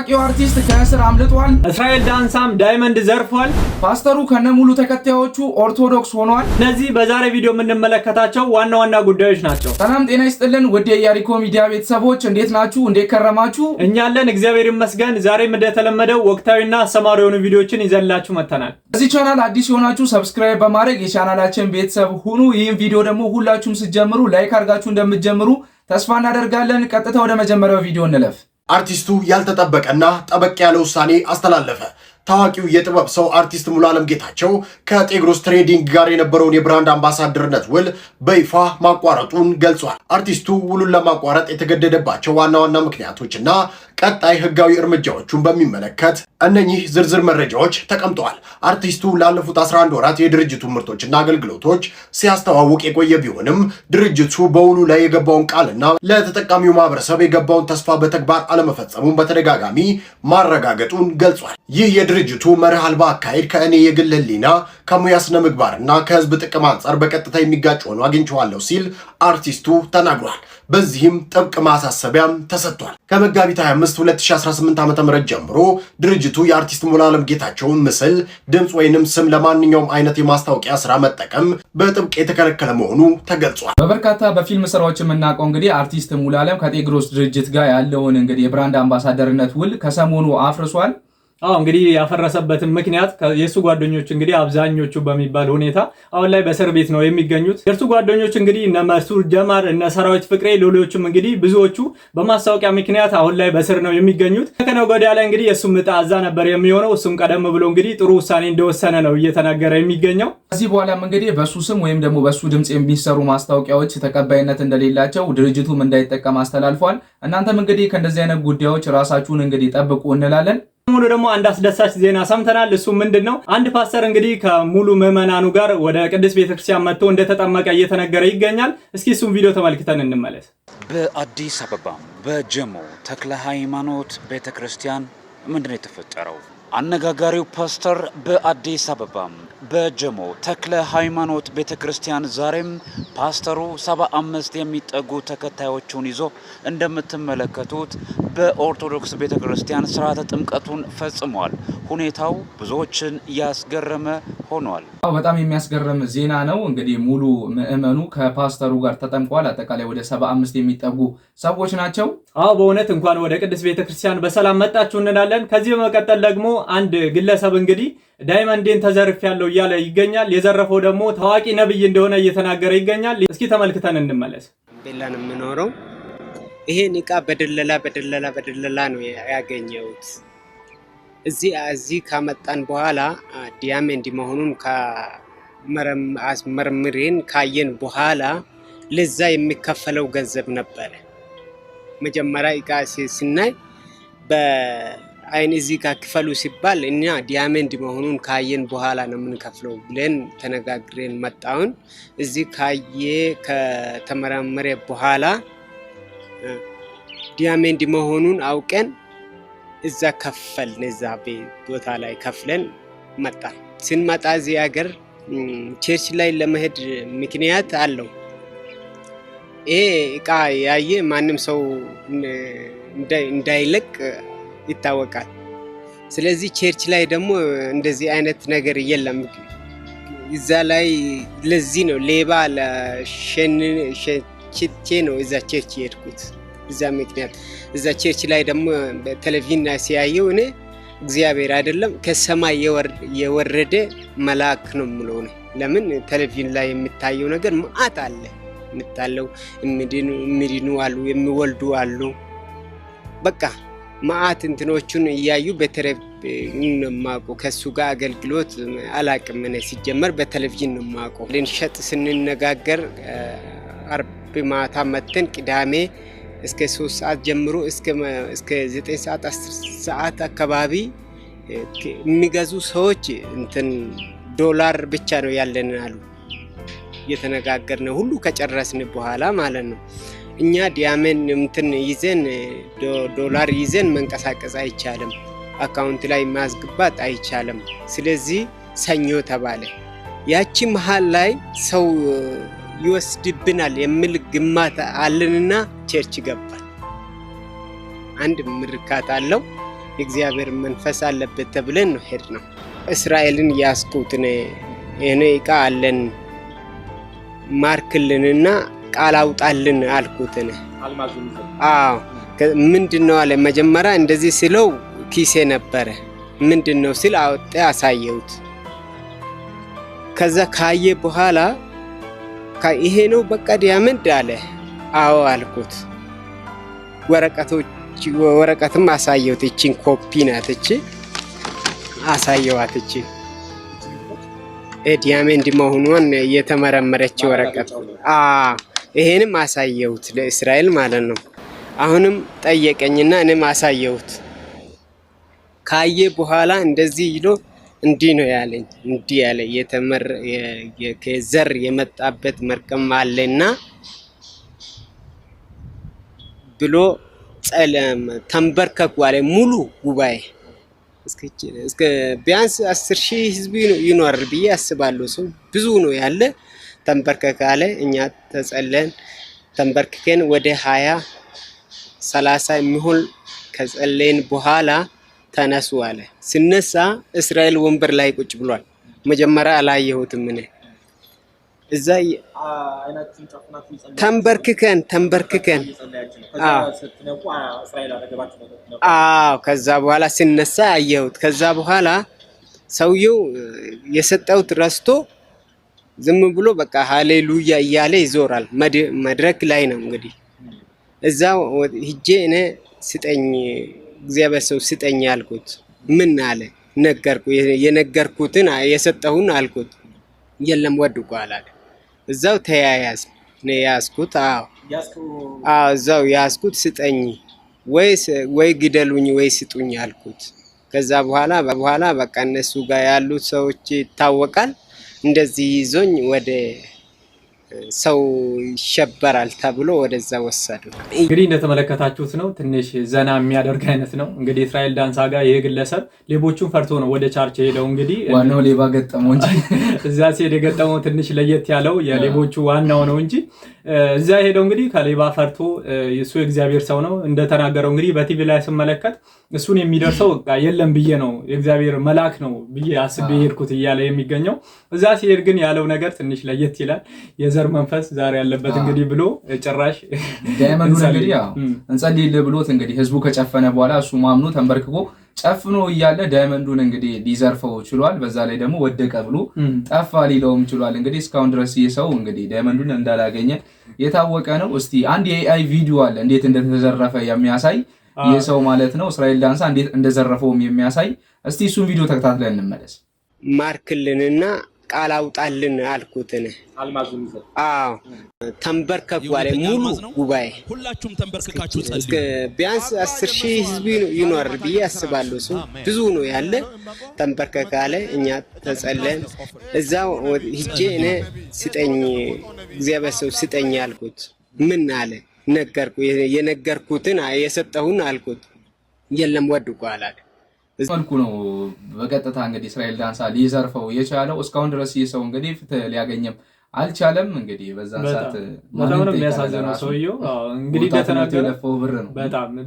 ታዋቂው አርቲስት ከእስር አምልጧል። እስራኤል ዳንሳም ዳይመንድ ዘርፏል። ፓስተሩ ከነሙሉ ተከታዮቹ ኦርቶዶክስ ሆኗል። እነዚህ በዛሬ ቪዲዮ የምንመለከታቸው ዋና ጉዳዮች ናቸው። ሰላም ጤና ይስጥልን ውድ የኢያሪኮ ሚዲያ ቤተሰቦች እንዴት ናችሁ? እንዴት ከረማችሁ? እኛ አለን እግዚአብሔር ይመስገን። ዛሬም እንደተለመደው ወቅታዊና አስተማሪ የሆኑ ቪዲዮዎችን ይዘንላችሁ መጥተናል። እዚህ ቻናል አዲስ የሆናችሁ ሰብስክራይብ በማድረግ የቻናላችን ቤተሰብ ሁኑ። ይህን ቪዲዮ ደግሞ ሁላችሁም ስትጀምሩ ላይክ አድርጋችሁ እንደምትጀምሩ ተስፋ እናደርጋለን። ቀጥታ ወደ መጀመሪያው ቪዲዮ እንለፍ። አርቲስቱ ያልተጠበቀና ጠበቅ ያለ ውሳኔ አስተላለፈ። ታዋቂው የጥበብ ሰው አርቲስት ሙሉዓለም ጌታቸው ከጤግሮስ ትሬዲንግ ጋር የነበረውን የብራንድ አምባሳደርነት ውል በይፋ ማቋረጡን ገልጿል። አርቲስቱ ውሉን ለማቋረጥ የተገደደባቸው ዋና ምክንያቶችና ቀጣይ ህጋዊ እርምጃዎቹን በሚመለከት እነኚህ ዝርዝር መረጃዎች ተቀምጠዋል። አርቲስቱ ላለፉት 11 ወራት የድርጅቱ ምርቶችና አገልግሎቶች ሲያስተዋውቅ የቆየ ቢሆንም ድርጅቱ በውሉ ላይ የገባውን ቃልና ለተጠቃሚው ማህበረሰብ የገባውን ተስፋ በተግባር አለመፈጸሙን በተደጋጋሚ ማረጋገጡን ገልጿል። ይህ የድርጅቱ መርህ አልባ አካሄድ ከእኔ የግል ህሊና ከሙያ ስነ ምግባርና ከህዝብ ጥቅም አንጻር በቀጥታ የሚጋጭ ሆኖ አግኝቼዋለሁ ሲል አርቲስቱ ተናግሯል። በዚህም ጥብቅ ማሳሰቢያም ተሰጥቷል። ከመጋቢት 25 2018 ዓ.ም ጀምሮ ድርጅቱ የአርቲስት ሙሉዓለም ጌታቸውን ምስል፣ ድምፅ ወይንም ስም ለማንኛውም አይነት የማስታወቂያ ስራ መጠቀም በጥብቅ የተከለከለ መሆኑ ተገልጿል። በበርካታ በፊልም ስራዎች የምናውቀው እንግዲህ አርቲስት ሙሉዓለም ከጤግሮስ ድርጅት ጋር ያለውን እንግዲህ የብራንድ አምባሳደርነት ውል ከሰሞኑ አፍርሷል። እንግዲህ ያፈረሰበትን ምክንያት የሱ ጓደኞች እንግዲህ አብዛኞቹ በሚባል ሁኔታ አሁን ላይ በእስር ቤት ነው የሚገኙት። የእርሱ ጓደኞች እንግዲህ እነ መርሱር ጀማር፣ እነ ሰራዊት ፍቅሬ፣ ሌሎችም እንግዲህ ብዙዎቹ በማስታወቂያ ምክንያት አሁን ላይ በእስር ነው የሚገኙት። ከነገ ወዲያ ላይ እንግዲህ የሱም ዕጣ እዛ ነበር የሚሆነው። እሱም ቀደም ብሎ እንግዲህ ጥሩ ውሳኔ እንደወሰነ ነው እየተናገረ የሚገኘው። ከዚህ በኋላም እንግዲህ በሱ ስም ወይም ደግሞ በሱ ድምጽ የሚሰሩ ማስታወቂያዎች ተቀባይነት እንደሌላቸው ድርጅቱም እንዳይጠቀም አስተላልፏል። እናንተም እንግዲህ ከእንደዚህ አይነት ጉዳዮች ራሳችሁን እንግዲህ ጠብቁ እንላለን። ሙሉ ደግሞ አንድ አስደሳች ዜና ሰምተናል። እሱ ምንድነው? አንድ ፓስተር እንግዲህ ከሙሉ ምዕመናኑ ጋር ወደ ቅድስት ቤተክርስቲያን መጥቶ እንደተጠመቀ እየተነገረ ይገኛል። እስኪ እሱን ቪዲዮ ተመልክተን እንመለስ። በአዲስ አበባ በጀሞ ተክለ ሃይማኖት ቤተክርስቲያን ምንድነው የተፈጠረው? አነጋጋሪው ፓስተር በአዲስ አበባ በጀሞ ተክለ ሃይማኖት ቤተክርስቲያን ዛሬም ፓስተሩ 75 የሚጠጉ ተከታዮቹን ይዞ እንደምትመለከቱት በኦርቶዶክስ ቤተክርስቲያን ሥርዓተ ጥምቀቱን ፈጽሟል። ሁኔታው ብዙዎችን ያስገረመ ሆኗል። በጣም የሚያስገርም ዜና ነው። እንግዲህ ሙሉ ምዕመኑ ከፓስተሩ ጋር ተጠምቋል። አጠቃላይ ወደ 75 የሚጠጉ ሰዎች ናቸው። በእውነት እንኳን ወደ ቅድስት ቤተክርስቲያን በሰላም መጣችሁ እንላለን። ከዚህ በመቀጠል ደግሞ አንድ ግለሰብ እንግዲህ ዳይመንድን ተዘርፌያለሁ እያለ ይገኛል። የዘረፈው ደግሞ ታዋቂ ነብይ እንደሆነ እየተናገረ ይገኛል። እስኪ ተመልክተን እንመለስ። ቤላን የምኖረው ይሄን ዕቃ በደለላ ነው ያገኘሁት። እዚህ ካመጣን በኋላ ዲያመንድ መሆኑን መርምሬን ካየን በኋላ ለዛ የሚከፈለው ገንዘብ ነበረ። መጀመሪያ ዕቃ ስናይ በአይን እዚህ ጋር ክፈሉ ሲባል እኛ ዲያመንድ መሆኑን ካየን በኋላ ነው የምንከፍለው ብለን ተነጋግረን መጣውን። እዚህ ከተመረመረ በኋላ ዲያመንድ መሆኑን አውቀን እዛ ከፈልን። እዛ ቦታ ላይ ከፍለን መጣ። ስንመጣ እዚህ ሀገር ቸርች ላይ ለመሄድ ምክንያት አለው። ይሄ ዕቃ ያየ ማንም ሰው እንዳይለቅ ይታወቃል። ስለዚህ ቸርች ላይ ደግሞ እንደዚህ አይነት ነገር የለም። እዛ ላይ ለዚህ ነው ሌባ ለሸንቼ ነው እዛ ቸርች የሄድኩት። እዛ ምክንያት እዛ ቸርች ላይ ደግሞ በቴሌቪዥን ሲያየው እኔ እግዚአብሔር አይደለም ከሰማይ የወረደ መልአክ ነው የምለው ነው። ለምን ቴሌቪዥን ላይ የሚታየው ነገር ማአት አለ። የምታለው የሚድኑ አሉ፣ የሚወልዱ አሉ። በቃ ማአት እንትኖቹን እያዩ በቴሌቪዥን ነው የማውቀው። ከሱ ጋር አገልግሎት አላቅም። እኔ ሲጀመር በቴሌቪዥን ነው የማውቀው። ልንሸጥ ስንነጋገር አርብ ማታ መተን ቅዳሜ እስከ 3 ሰዓት ጀምሮ እስከ 9 ሰዓት 10 ሰዓት አካባቢ የሚገዙ ሰዎች እንትን ዶላር ብቻ ነው ያለን አሉ። እየተነጋገርን ሁሉ ከጨረስን በኋላ ማለት ነው እኛ ዲያመንድ እንትን ይዘን ዶላር ይዘን መንቀሳቀስ አይቻልም፣ አካውንት ላይ ማስገባት አይቻልም። ስለዚህ ሰኞ ተባለ። ያቺ መሃል ላይ ሰው ይወስድብናል የሚል ግማት አለንና ቸርች ገባል። አንድ ምርካት አለው የእግዚአብሔር መንፈስ አለበት ተብለን ነው ሄድነው። እስራኤልን ያስኩት እኔ ዕቃ አለን ማርክልንና ቃል አውጣልን አልኩት። አዎ ምንድነው አለ። መጀመሪያ እንደዚህ ሲለው ኪሴ ነበረ። ምንድነው ሲል አወጣ አሳየሁት። ከዛ ካየ በኋላ ይሄ ነው በቃ ዲያመንድ አለ። አዎ አልኩት። ወረቀትም አሳየሁት። እቺን ኮፒ ናት እቺ አሳየዋት። እቺ ዲያመንድ መሆኗን የተመረመረች ወረቀት ይሄንም አሳየሁት ለእስራኤል ማለት ነው። አሁንም ጠየቀኝና እኔም አሳየሁት። ካየ በኋላ እንደዚህ ይሎ እንዲህ ነው ያለኝ። እንዲህ ያለ ከዘር የመጣበት መርቀም አለና ብሎ ተንበርከኩ አለ። ሙሉ ጉባኤ እስከ ቢያንስ 10,000 ህዝብ ይኖራል ብዬ አስባለሁ። ሰው ብዙ ነው ያለ። ተንበርከከ አለ። እኛ ተጸለን ተንበርከከን ወደ 20-30 የሚሆን ከጸለይን በኋላ ተነሱ አለ። ሲነሳ እስራኤል ወንበር ላይ ቁጭ ብሏል። መጀመሪያ አላየሁትም እኔ እዛ ተንበርክከን ከዛ በኋላ ሲነሳ አየሁት። ከዛ በኋላ ሰውየው የሰጠውት ረስቶ ዝም ብሎ በቃ ሃሌሉያ እያለ ይዞራል። መድረክ ላይ ነው እንግዲህ። እዛ ሂጄ እኔ ስጠኝ እግዚአብሔር ሰው ስጠኝ አልኩት። ምን አለ ነገርኩ። የነገርኩትን የሰጠሁን አልኩት። የለም ወድቋል አለ። እዛው ተያያዝ ነው ያስኩት። እዛው ያስኩት። ስጠኝ ወይ ግደሉኝ ወይ ስጡኝ አልኩት። ከዛ በኋላ በቃ እነሱ ጋር ያሉት ሰዎች ይታወቃል። እንደዚህ ይዞኝ ወደ ሰው ይሸበራል ተብሎ ወደዛ ወሰዱ። እንግዲህ እንደተመለከታችሁት ነው። ትንሽ ዘና የሚያደርግ አይነት ነው። እንግዲህ እስራኤል ዳንሳ ጋር ይሄ ግለሰብ ሌቦቹን ፈርቶ ነው ወደ ቻርች ሄደው። እንግዲህ ዋናው ሌባ ገጠመው እንጂ እዛ ሲሄድ የገጠመው ትንሽ ለየት ያለው የሌቦቹ ዋናው ነው እንጂ እዛ ሄደው እንግዲህ ከሌባ ፈርቶ እሱ የእግዚአብሔር ሰው ነው እንደተናገረው። እንግዲህ በቲቪ ላይ ስመለከት እሱን የሚደርሰው የለም ብዬ ነው የእግዚአብሔር መልአክ ነው ብዬ አስቤ ሄድኩት እያለ የሚገኘው። እዛ ሲሄድ ግን ያለው ነገር ትንሽ ለየት ይላል። የዘር መንፈስ ዛሬ ያለበት እንግዲህ ብሎ ጭራሽ ዳይመንዱን እንግዲህ እንጸልይልህ ብሎት እንግዲህ ህዝቡ ከጨፈነ በኋላ እሱ ማምኖ ተንበርክኮ ጨፍኖ እያለ ዳይመንዱን እንግዲህ ሊዘርፈው ችሏል። በዛ ላይ ደግሞ ወደቀ ብሎ ጠፋ ሊለውም ችሏል። እንግዲህ እስካሁን ድረስ ይሰው እንግዲህ ዳይመንዱን እንዳላገኘ የታወቀ ነው። እስቲ አንድ የኤአይ ቪዲዮ አለ እንዴት እንደተዘረፈ የሚያሳይ የሰው ማለት ነው። እስራኤል ዳንሳ እንዴት እንደዘረፈውም የሚያሳይ እስቲ እሱን ቪዲዮ ተከታትለን እንመለስ። ማርክልንና ቃል አውጣልን አልኩትን። ተንበርከኩ አለ። ሙሉ ጉባኤ ሁላችሁም ተንበርክካችሁ ጸልዩ። ቢያንስ 10,000 ህዝብ ይኖራል ብዬ አስባለሁ። ሰው ብዙ ነው ያለ። ተንበርከከ አለ። እኛ ተጸለን። እዛው ሂጄ እኔ ስጠኝ እግዚአብሔር ሰው ስጠኝ አልኩት። ምን አለ ነገርኩ። የነገርኩትን የሰጠሁን አልኩት። የለም ወድቋል አለ። መልኩ ነው በቀጥታ እንግዲህ እስራኤል ዳንሳ ሊዘርፈው የቻለው። እስካሁን ድረስ ይሰው እንግዲህ ፍትህ ሊያገኝም አልቻለም። እንግዲህ በዛን ሰዓት በጣም ነው የሚያሳዝነው ሰውየው። እንግዲህ እንደተናገረው ብር ነው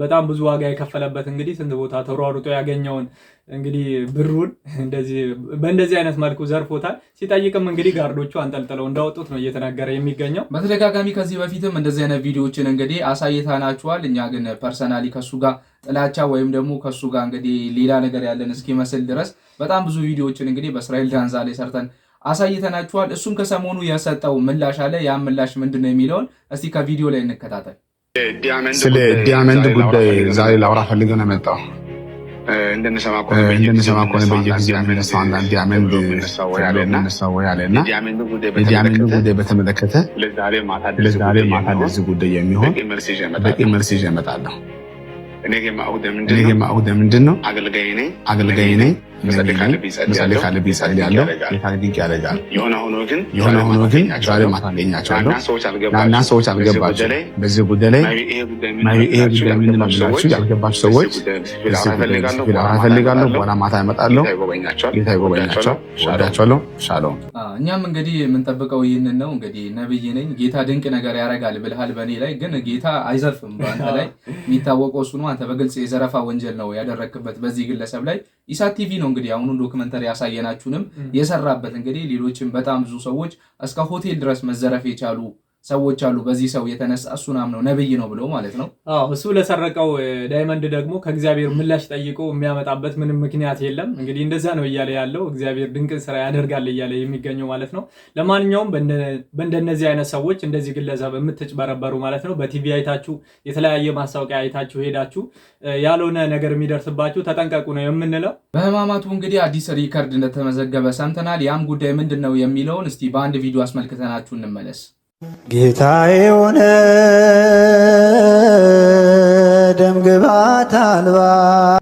በጣም ብዙ ዋጋ የከፈለበት እንግዲህ ስንት ቦታ ተሯሩጦ ያገኘውን እንግዲህ ብሩን በእንደዚህ አይነት መልኩ ዘርፎታል። ሲጠይቅም እንግዲህ ጋርዶቹ አንጠልጥለው እንዳወጡት ነው እየተናገረ የሚገኘው። በተደጋጋሚ ከዚህ በፊትም እንደዚህ አይነት ቪዲዮዎችን እንግዲህ አሳይተናችኋል። እኛ ግን ፐርሰናሊ ከሱ ጋር ጥላቻ ወይም ደግሞ ከሱ ጋር እንግዲህ ሌላ ነገር ያለን እስኪመስል ድረስ በጣም ብዙ ቪዲዮዎችን እንግዲህ በእስራኤል ዳንሳ ላይ ሰርተን አሳይተናችኋል። እሱም ከሰሞኑ የሰጠው ምላሽ አለ። ያ ምላሽ ምንድነው የሚለውን እስቲ ከቪዲዮ ላይ እንከታተል። ስለ ዲያመንድ ጉዳይ ዛሬ ላውራ ፈልገው ነው የመጣው። እንደነሰማ ከሆነ በየጊዜው የሚነሳው አንዳንድ ዲያመንድ የሚነሳው ያለና የዲያመንድ ጉዳይ በተመለከተ ለዛሬ ማታ ለዚህ ጉዳይ የሚሆን በቂ መልስ ይዤ እመጣለሁ። እኔ የማውደ ምንድን ነው? አገልጋይ ነኝ። መጸለይ ካለብኝ ጸልያለሁ። ጌታ ድንቅ ያደርጋል። የሆነ ሆኖ ግን ዛሬ ማታ አገኛቸዋለሁ እና ሰዎች አልገባቸው በዚህ ጉዳይ ላይ ይሄ ጉዳይ ምንድን ነው ብላችሁ ያልገባችሁ ሰዎች እፈልጋለሁ። በኋላ ማታ እመጣለሁ። ጌታ ይጎበኛቸዋል። ወዳቸዋለሁ። ሻሎም። እኛም እንግዲህ የምንጠብቀው ይህንን ነው። እንግዲህ ነብይ ነኝ ጌታ ድንቅ ነገር ያደርጋል ብልሃል በእኔ ላይ ግን ጌታ አይዘርፍም በአንተ ላይ የሚታወቀው እሱ ነው። አንተ በግልጽ የዘረፋ ወንጀል ነው ያደረክበት በዚህ ግለሰብ ላይ። ኢሳት ቲቪ ነው እንግዲህ አሁኑን ዶክመንተሪ ያሳየናችሁንም የሰራበት እንግዲህ ሌሎችም በጣም ብዙ ሰዎች እስከ ሆቴል ድረስ መዘረፍ የቻሉ ሰዎች አሉ። በዚህ ሰው የተነሳ እሱን አምነው ነብይ ነው ብለው ማለት ነው። እሱ ለሰረቀው ዳይመንድ ደግሞ ከእግዚአብሔር ምላሽ ጠይቆ የሚያመጣበት ምንም ምክንያት የለም። እንግዲህ እንደዛ ነው እያለ ያለው እግዚአብሔር ድንቅ ስራ ያደርጋል እያለ የሚገኘው ማለት ነው። ለማንኛውም በእንደነዚህ አይነት ሰዎች እንደዚህ ግለሰብ የምትጭበረበሩ ማለት ነው በቲቪ አይታችሁ የተለያየ ማስታወቂያ አይታችሁ ሄዳችሁ ያልሆነ ነገር የሚደርስባችሁ ተጠንቀቁ ነው የምንለው። በህማማቱ እንግዲህ አዲስ ሪከርድ እንደተመዘገበ ሰምተናል። ያም ጉዳይ ምንድነው የሚለውን እስቲ በአንድ ቪዲዮ አስመልክተናችሁ እንመለስ። ጌታዬ ሆነ ደምግባት አልባ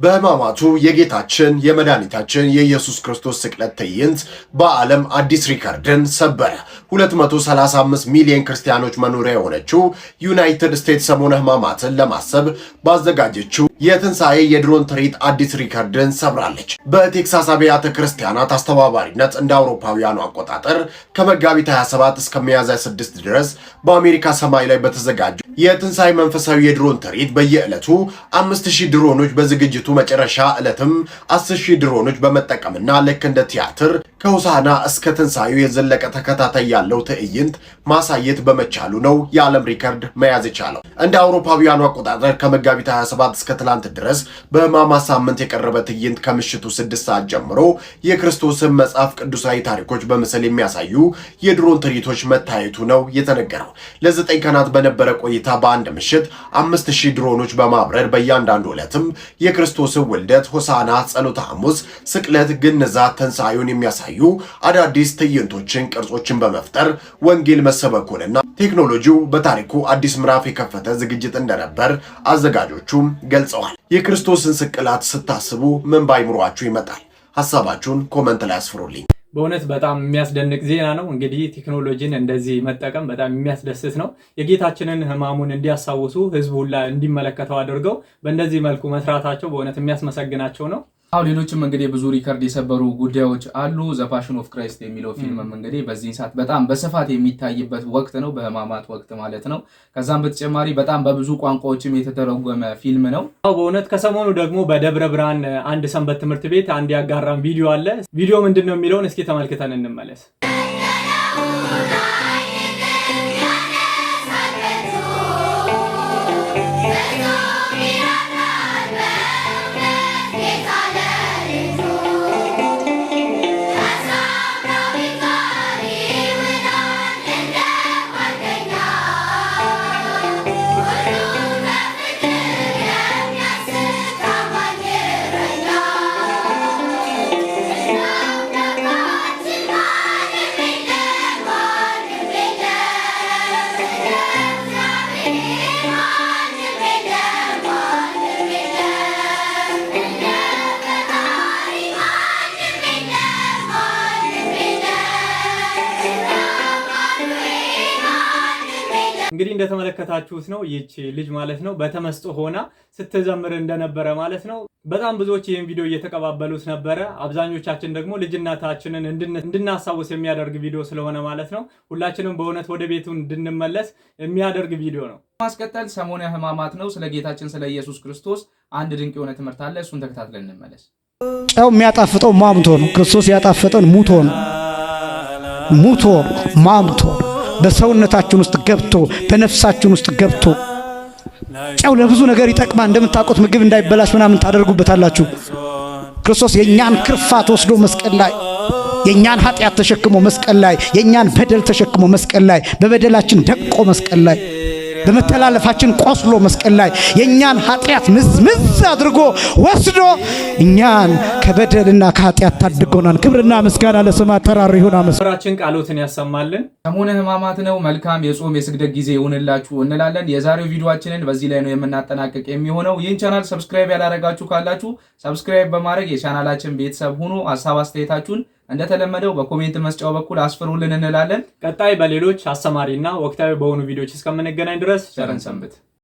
በህማማቱ የጌታችን የመድኃኒታችን የኢየሱስ ክርስቶስ ስቅለት ትዕይንት በዓለም አዲስ ሪከርድን ሰበረ። 235 ሚሊዮን ክርስቲያኖች መኖሪያ የሆነችው ዩናይትድ ስቴትስ ሰሞነ ህማማትን ለማሰብ ባዘጋጀችው የትንሣኤ የድሮን ትርኢት አዲስ ሪከርድን ሰብራለች። በቴክሳስ አብያተ ክርስቲያናት አስተባባሪነት እንደ አውሮፓውያኑ አቆጣጠር ከመጋቢት 27 እስከ ሚያዝያ 6 ድረስ በአሜሪካ ሰማይ ላይ በተዘጋጀ የትንሣኤ መንፈሳዊ የድሮን ትርኢት በየዕለቱ 5000 ድሮኖች በዝግጅቱ መጨረሻ ዕለትም 10000 ድሮኖች በመጠቀምና ልክ እንደ ቲያትር ከሆሳዕና እስከ ትንሣኤው የዘለቀ ተከታታይ ያለው ትዕይንት ማሳየት በመቻሉ ነው የዓለም ሪከርድ መያዝ የቻለው። እንደ አውሮፓውያኑ አቆጣጠር ከመጋቢት 27 እስከ ትላንት ድረስ በህማማት ሳምንት የቀረበ ትዕይንት ከምሽቱ 6 ሰዓት ጀምሮ የክርስቶስን መጽሐፍ ቅዱሳዊ ታሪኮች በምስል የሚያሳዩ የድሮን ትርኢቶች መታየቱ ነው የተነገረው። ለ9 ቀናት በነበረ ቆይታ በአንድ ምሽት 5000 ድሮኖች በማብረር በእያንዳንዱ ዕለትም የክርስቶስን ውልደት፣ ሆሳዕና፣ ጸሎተ ሐሙስ፣ ስቅለት፣ ግንዛት፣ ትንሣኤውን የሚያሳዩ አዳዲስ ትዕይንቶችን፣ ቅርጾችን በመፍጠር ወንጌል መሰበኩንና ቴክኖሎጂው በታሪኩ አዲስ ምዕራፍ የከፈተ ዝግጅት እንደነበር አዘጋጆቹም ገልጸዋል። የክርስቶስን ስቅላት ስታስቡ ምን ባይምሯችሁ ይመጣል? ሐሳባችሁን ኮመንት ላይ አስፍሩልኝ። በእውነት በጣም የሚያስደንቅ ዜና ነው። እንግዲህ ቴክኖሎጂን እንደዚህ መጠቀም በጣም የሚያስደስት ነው። የጌታችንን ህማሙን እንዲያስታውሱ ህዝቡ ሁላ እንዲመለከተው አድርገው በእንደዚህ መልኩ መስራታቸው በእውነት የሚያስመሰግናቸው ነው። ሌሎችም እንግዲህ ብዙ ሪከርድ የሰበሩ ጉዳዮች አሉ። ዘ ፓሽን ኦፍ ክራይስት የሚለው ፊልምም እንግዲህ በዚህ ሰዓት በጣም በስፋት የሚታይበት ወቅት ነው፣ በህማማት ወቅት ማለት ነው። ከዛም በተጨማሪ በጣም በብዙ ቋንቋዎችም የተተረጎመ ፊልም ነው። በእውነት ከሰሞኑ ደግሞ በደብረ ብርሃን አንድ ሰንበት ትምህርት ቤት አንድ ያጋራም ቪዲዮ አለ። ቪዲዮ ምንድን ነው የሚለውን እስኪ ተመልክተን እንመለስ። እንግዲህ እንደተመለከታችሁት ነው ይህች ልጅ ማለት ነው በተመስጦ ሆና ስትዘምር እንደነበረ ማለት ነው። በጣም ብዙዎች ይህን ቪዲዮ እየተቀባበሉት ነበረ። አብዛኞቻችን ደግሞ ልጅነታችንን እንድናስታውስ የሚያደርግ ቪዲዮ ስለሆነ ማለት ነው ሁላችንም በእውነት ወደ ቤቱ እንድንመለስ የሚያደርግ ቪዲዮ ነው። ማስቀጠል ሰሞነ ህማማት ነው። ስለ ጌታችን ስለ ኢየሱስ ክርስቶስ አንድ ድንቅ የሆነ ትምህርት አለ። እሱን ተከታትለን እንመለስ። ጨው የሚያጣፍጠው ማምቶ ነው። ክርስቶስ ያጣፈጠን ሙቶ ነው። ሙቶ ማምቶ በሰውነታችን ውስጥ ገብቶ በነፍሳችን ውስጥ ገብቶ ጨው ለብዙ ነገር ይጠቅማል። እንደምታውቁት ምግብ እንዳይበላሽ ምናምን ታደርጉበታላችሁ። ክርስቶስ የኛን ክርፋት ወስዶ መስቀል ላይ የኛን ኃጢአት ተሸክሞ መስቀል ላይ የኛን በደል ተሸክሞ መስቀል ላይ በበደላችን ደቆ መስቀል ላይ በመተላለፋችን ቆስሎ መስቀል ላይ የኛን ኃጢአት ምዝምዝ አድርጎ ወስዶ እኛን ከበደልና ከኃጢአት ታድጎናል። ክብርና ምስጋና ለስሙ አጠራር ይሁን። አመስራችን ቃሎትን ያሰማልን። ሰሙነ ሕማማት ነው። መልካም የጾም የስግደት ጊዜ ይሁንላችሁ እንላለን። የዛሬው ቪዲዮአችንን በዚህ ላይ ነው የምናጠናቀቅ የሚሆነው። ይህን ቻናል ሰብስክራይብ ያላረጋችሁ ካላችሁ ሰብስክራይብ በማድረግ የቻናላችን ቤተሰብ ሁኑ። ሐሳብ አስተያየታችሁን እንደተለመደው በኮሜንት መስጫው በኩል አስፍሩልን እንላለን። ቀጣይ በሌሎች አስተማሪና ወቅታዊ በሆኑ ቪዲዮዎች እስከምንገናኝ ድረስ ቸር ሰንብቱ።